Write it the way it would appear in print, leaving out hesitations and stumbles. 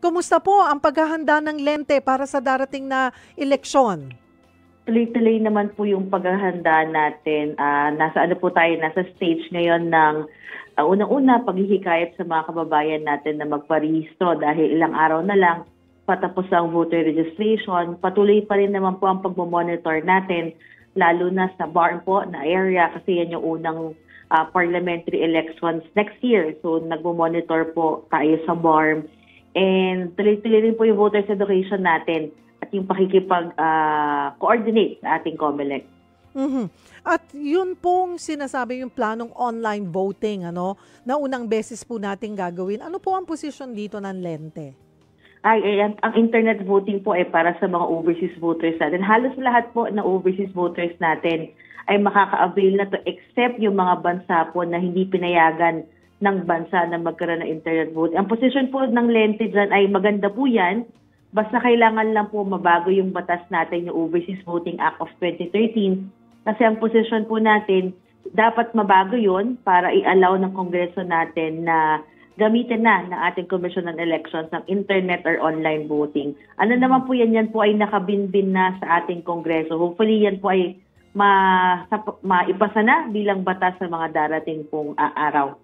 Kumusta po ang paghahanda ng Lente para sa darating na eleksyon? Tuloy-tuloy naman po yung paghahanda natin. Nasa stage ngayon ng unang-una paghihikayat sa mga kababayan natin na magparehistro dahil ilang araw na lang patapos ang voter registration. Patuloy pa rin naman po ang pagmamonitor natin, lalo na sa BARM po na area kasi yan yung unang parliamentary elections next year. So nagmamonitor po tayo sa BARM. And tuloy-tuloy rin po yung voters education natin at yung pakikipag-coordinate sa ating COMELEC. At yun pong sinasabi yung planong online voting, na unang beses po natin gagawin. Ano po ang posisyon dito ng Lente? Ang internet voting po ay para sa mga overseas voters natin. Halos lahat po na overseas voters natin ay makaka-avail na to except yung mga bansa po na hindi pinayagan ng bansa na magkaroon ng internet voting. Ang posisyon po ng Lente dyan ay maganda po yan. Basta kailangan lang po mabago yung batas natin, yung Overseas Voting Act of 2013. Kasi ang posisyon po natin, dapat mabago yun para i-allow ng Kongreso natin na gamitin na ng ating Commission on Elections ng internet or online voting. Ano naman po yan po ay nakabinbin na sa ating Kongreso. Hopefully yan po ay maipasa na bilang batas sa mga darating pong araw.